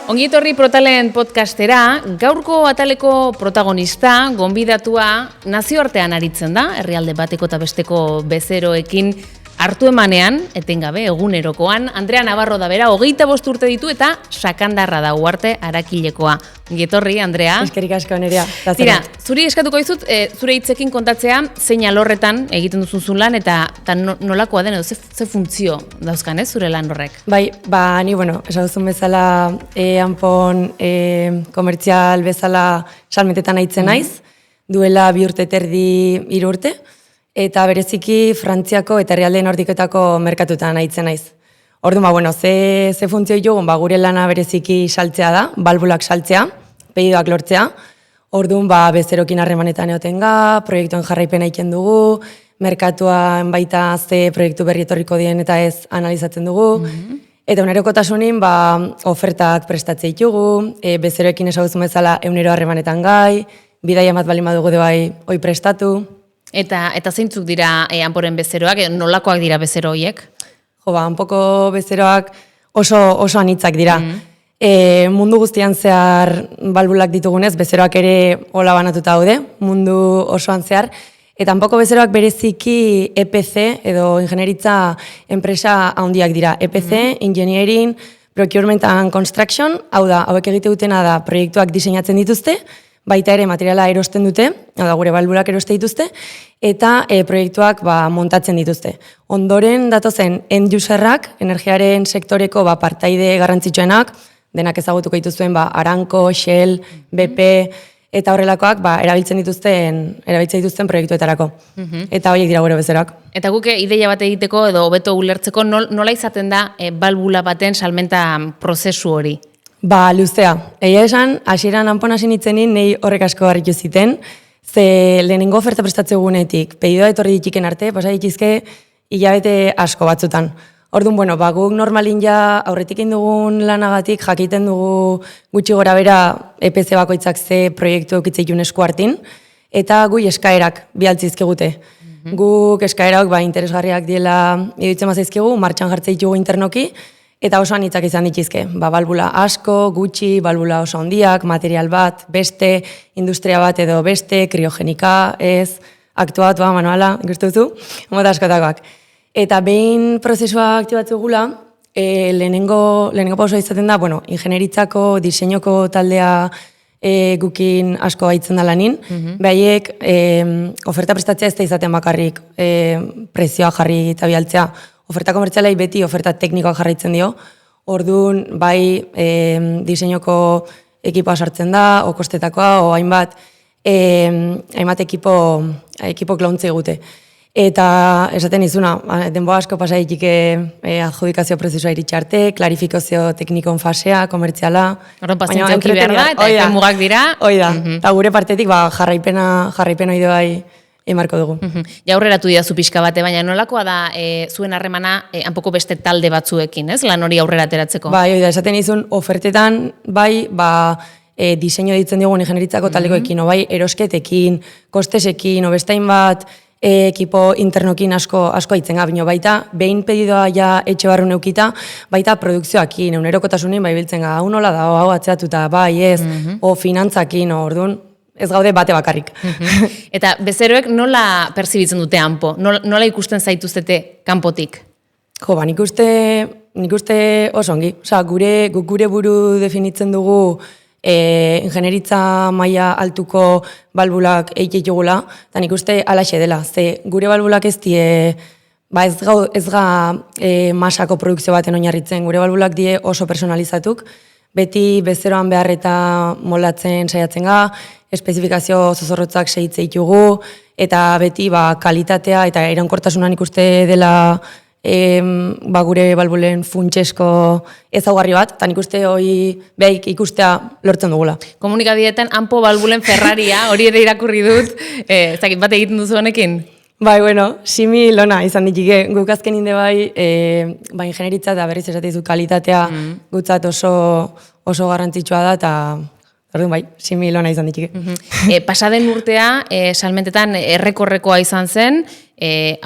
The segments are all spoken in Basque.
Ongi etorri Protalen podcastera, gaurko ataleko protagonista, gonbidatua, nazioartean aritzen da, herrialde bateko eta besteko bezeroekin hartu emanean, etengabe, egunerokoan, Andrea Navarro da bera, 25 urte ditu eta sakandarra da Uharte Arakilekoa. Ongi etorri, Andrea. Eskerrik asko, Nerea. Tira, zuri eskatuko dizut, zure hitzekin kontatzea, zein alorretan egiten duzun lan eta nolakoa den edo ze funtzio dauzkan, zure lan horrek? Bai, ni, esaguzun bezala, hanpon komertzial bezala salmetetan aitzen naiz, duela 2 urte terdi 3 urte, eta bereziki Frantziako eta herrialde nordiketako merkatutan aitzen naiz. Orduan, ze funtzio ditugu, gure lana bereziki saltzea da, balbulak saltzea, pedidoak lortzea. Orduan, bezerokin harremanetan egoten ga, proiektuen jarraipena egiten dugu, merkatuan baita ze proiektu berri etorriko dien eta ez analizatzen dugu. Eta unerokotasunin, ofertak prestatzea ditugu, bezeroekin esaguzun bezala egunero harremanetan gai, bidaia bat balin badugu bai hoi prestatu. Eta zeintzuk dira hanporen bezeroak, nolakoak dira bezero horiek? Hanpoko bezeroak oso anitzak dira. Mundu guztian zehar balbulak ditugunez, bezeroak ere hola banatuta daude, mundu osoan zehar. Eta hanpoko bezeroak bereziki EPC edo ingenieritza enpresa handiak dira. EPC, Engineering, Procurement and Construction, hauek egite dutena da proiektuak diseinatzen dituzte, baita ere materiala erosten dute, gure balbulak eroste dituzte, eta proiektuak montatzen dituzte. Ondoren datozen end userrak, energiaren sektoreko partaide garrantzitsuenak, denak ezagutuko dituzuen Aramco, Shell, BP, eta horrelakoak erabiltzen dituzten proiektuetarako. Eta horiek dira gure bezeroak. Eta guk ideia bat egiteko edo hobeto ulertzeko nola izaten da balbula baten salmenta prozesu hori? Luzea. Egia esan, hasieran hanpon hasi nitzenin, nahi horrek asko harritu ziten, ze lehenengo oferta prestatze gunetik, pedidoa etorri ditiken arte, pasa ditizke hilabete asko batzutan. Orduan, guk normalin ja aurretik indugun lanagatik jakiten dugu gutxi gora bera EPC bakoitzak ze proiektu eukitzeikun esku hartin, eta gui eskaerak bialtzizkigute. Guk eskaerak interesgarriak diela iduitzen mazaizkigu, martxan jartze ditugu internoki, eta oso anitzak izan ditizke. Balbula asko, gutxi, balbula oso handiak, material bat, beste, industria bat edo beste, kriogenika, ez, aktuatua, manuala, ikustu duzu, mota askotakoak. Eta behin prozesua aktibatzu gula, lehenengo pausoa izaten da, ingenieritzako, diseinoko taldea gukin asko gaitzen da lanin, behaiek oferta prestatzea ez da izaten bakarrik prezioa jarri eta bialtzea. Oferta komertzialei beti oferta teknikoa jarraitzen dio, orduan diseinoko ekipoa sartzen da, o kostetakoa, o hainbat ekipo klauntze egute. Eta esaten izuna, denboa asko pasa ditike adjudikazio prozesua iritxarte, klarifikazio teknikon fasea, komertziala. Horren pazientzia uki behar da, eta epe mugak dira. Hoi da, eta gure partetik jarraipena hori bai emarko dugu. Ja aurreratu didazu pixka bate, baina nolakoa da zuen harremana hanpoko beste talde batzuekin, ez? Lan hori aurrera ateratzeko. Hoi da, esaten izun, ofertetan diseinu ditzen diogun ingenieritzako taldekoekin, bai erosketekin, kostesekin, bestain bat, ekipo internokin asko aitzen gabino, baita, behin pedidoa ja etxe barru neukita, baita produkzioakin, egunerokotasunin, biltzen hau nola da, hau atzeatuta, ez, o finantzakin, orduan, ez gaude bate bakarrik. Eta bezeroek nola perzibitzen dute hanpo? Nola ikusten zaituztete kanpotik? Nik uste oso ongi. Guk gure buru definitzen dugu ingenieritza maila altuko balbulak eititugula, eta nik uste alaxe dela. Ze gure balbulak ez die, ez ga masako produkzio baten oinarritzen, gure balbulak die oso personalizatuk, beti bezeroan behar eta moldatzen saiatzen ga, espezifikazio zozorrotzak segitze ditugu, eta beti kalitatea eta iraunkortasunan ikuste dela gure balbulen funtsesko ezaugarri bat, eta nik uste hori behik ikustea lortzen dugula. Komunikabietan hanpo balbulen Ferraria, hori ere irakurri dut, ezakit bat egiten duzu honekin? Simi lona izan ditike, guk azken inde ingenieritza eta berriz esatizu kalitatea gutzat oso garrantzitsua da, eta orduan simi lona izan ditike. Pasaden urtea, salmentetan errekorrekoa izan zen,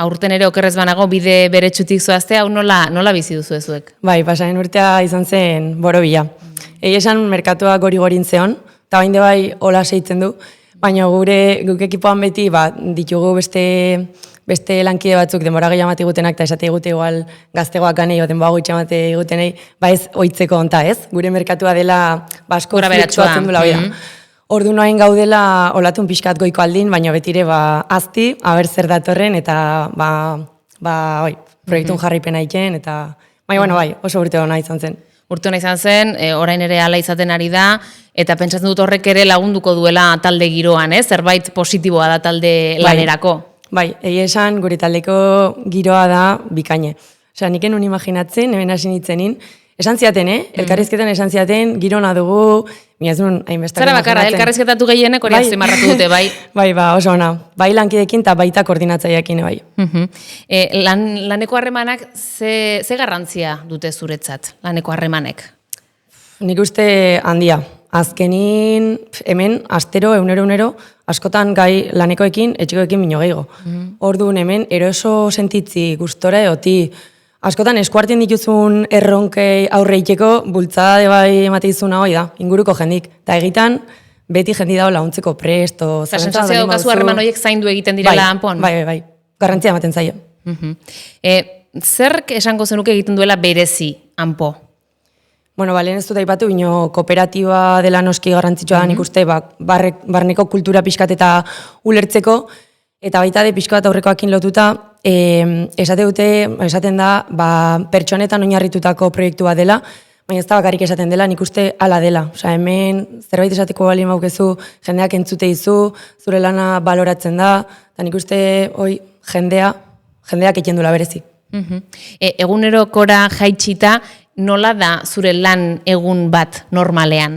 aurten ere okerrez banago bide beretsutik zoazte, hau nola bizi duzu ezuek? Bai, pasaden urtea izan zen borobila. Esan merkatua gori-gorin zeon, eta bain de bai hola seitzen du, baina guk ekipoan beti ditugu beste lankide batzuk denbora gehiago amate gutenak, eta esate egute igual gaztegoak ganei, o denbora gutxe amate gutenei, ez oitzeko onta, ez? Gure merkatua dela asko fluktuatzen duela hori da. Ordu noain gaudela olatun pixkat goiko aldin, baina betire azti, haber zer datorren, eta proiektun jarripena iken, eta bai, oso urte hona izan zen. Urte hona izan zen, orain ere hala izaten ari da, eta pentsatzen dut horrek ere lagunduko duela talde giroan, zerbait positiboa da talde lanerako. Bai, esan gure taldeko giroa da bikaine. Osea, nik enun imaginatzen, hemen hasi nitzenin, esan ziaten, elkarrizketan esan ziaten, girona dugu, minaz nun, hainbestak imaginatzen. Zara bakarra, elkarrizketatu gehienek hori azpimarratu dute, bai? Bai, oso ona. Bai lankidekin eta baita koordinatzaileekin, bai. Laneko harremanak ze garrantzia dute zuretzat, laneko harremanek? Nik uste handia. Azkenin, hemen, astero, eunero, askotan gai lanekoekin, etxikoekin bino gehiago. Orduan hemen, eroso sentitzi gustora eoti, askotan eskuartien dituzun erronkei aurreiteko, bultzada de bai emate izuna hoi da, inguruko jendik. Eta egitan, beti jendi dago launtzeko prest, o... Sentsazioa daukazu harreman horiek zaindu egiten direla hanpon? Bai. Garrantzia ematen zaio. Zerk esango zenuke egiten duela berezi hanpo? Bueno, lehen ez dut aipatu, bino kooperatiba dela noski garrantzitsua da nik uste, barneko kultura pixkat eta ulertzeko, eta baita de pixkat aurrekoakin lotuta, esaten da, pertsonetan oinarritutako proiektua dela, baina ez da bakarrik esaten dela, nik uste ala dela. Osa, hemen zerbait esateko balin maukezu, jendeak entzute izu, zure lana baloratzen da, eta nik uste jendeak egin dula berezi. Egunerokora jaitsita, nola da zure lan egun bat normalean?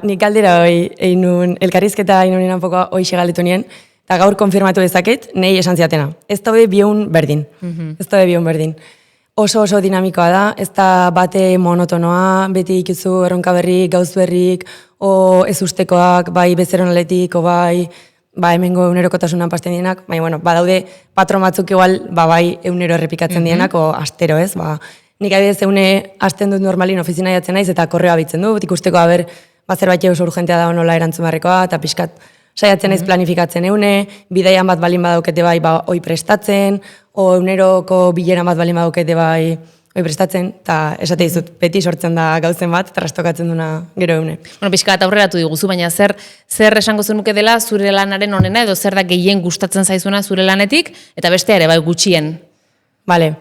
Nik galdera egin nuen, elkarrizketa egin nuen pokoa hoxe galdetu nien, eta gaur konfirmatu dezaket, nahi esan ziatena. Ez daude bion berdin. Oso dinamikoa da, ez da bate monotonoa, beti ikuzu erronka berrik, gauz berrik, o ez ustekoak, bai bezeronaletik, o bai hemengo egunerokotasunan pasten dienak, baina, badaude patron batzuk igual, bai egunero errepikatzen dienak, o astero ez, nik adibidez eune hasten dut normalin ofizina jatzen naiz eta korreo abitzen du, ikusteko zerbait oso urgentea da nola erantzun beharrekoa, eta pixkat saiatzen naiz planifikatzen eune, bidaian bat balin badaukete bai oi prestatzen, o euneroko bileran bat balin badaukete bai oi prestatzen, eta esate dizut, beti sortzen da gauzen bat, trastokatzen duna gero eune. Pixkat aurreratu diguzu, baina zer esango zenuke dela zure lanaren onena, edo zer da gehien gustatzen zaizuna zure lanetik, eta beste ere bai gutxien. Bale.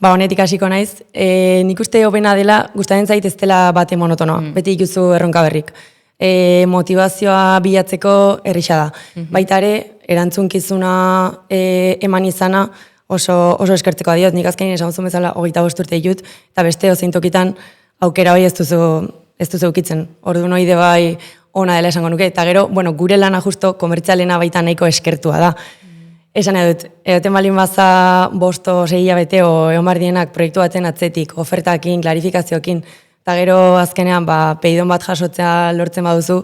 Honetik hasiko naiz, nik uste hobena dela, gustatzen zait ez dela bate monotonoa, beti ikuzu erronka berrik. Motivazioa bilatzeko errixa da. Baita ere, erantzunkizuna eman izana oso eskertzeko adiot, nik azkenin esan zuen bezala 25 urte ditut, eta beste ozintokitan aukera hori ez duzu ukitzen. Orduan hori de bai ona dela esango nuke, eta gero, gure lana justo komertzialena baita nahiko eskertua da. Esan edut, egoten balin baza 5 o 6 hilabete o egon bardienak proiektu baten atzetik, ofertakin, klarifikazioekin, eta gero azkenean peidon bat jasotzea lortzen baduzu,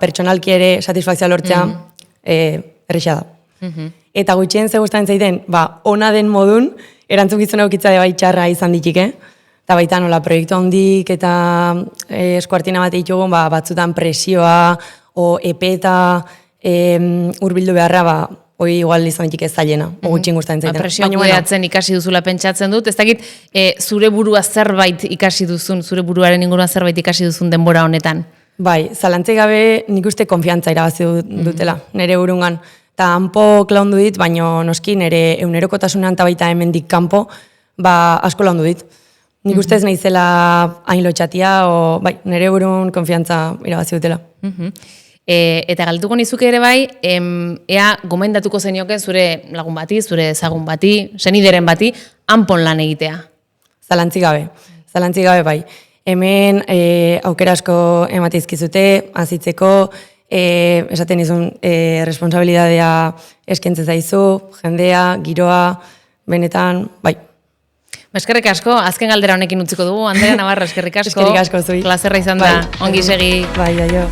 pertsonalki ere satisfakzioa lortzea errixa da. Eta gutxien ze gustatzen zaiten, ona den modun, erantzukizuna ukitza de bai txarra izan ditik, eta baita nola proiektu handik eta eskuartina bat ditugun, batzutan presioa, o epeta hurbildu beharra, hoi igual izan ditik ez zailena, gutxien gustatzen zaiten. Presioa kudeatzen ikasi duzula pentsatzen dut, ez dakit zure burua zerbait ikasi duzun, zure buruaren inguruan zerbait ikasi duzun denbora honetan? Bai, zalantzei gabe nik uste konfiantza irabazi dutela, nire burungan. Eta hanpo klaundu dit, baina noski nire eunerokotasunean eta baita hemendik kanpo, asko laundu dit. Nik ustez naizela hain lotxatia, nire burun konfiantza irabazi dutela. Eta galduko nizuke ere bai, ea gomendatuko zenioke zure lagun bati, zure ezagun bati, senideren bati, hanpon lan egitea. Zalantzi gabe bai. Hemen aukera asko emateizkizute, azitzeko, esaten izun responsabilidadea eskentzen zaizu, jendea, giroa, benetan, bai. Eskerrik asko, azken galdera honekin utziko dugu, Andrea Navarro, eskerrik asko. Eskerrik asko zui. Plazerra izan da, ongi segi. Bai, aio.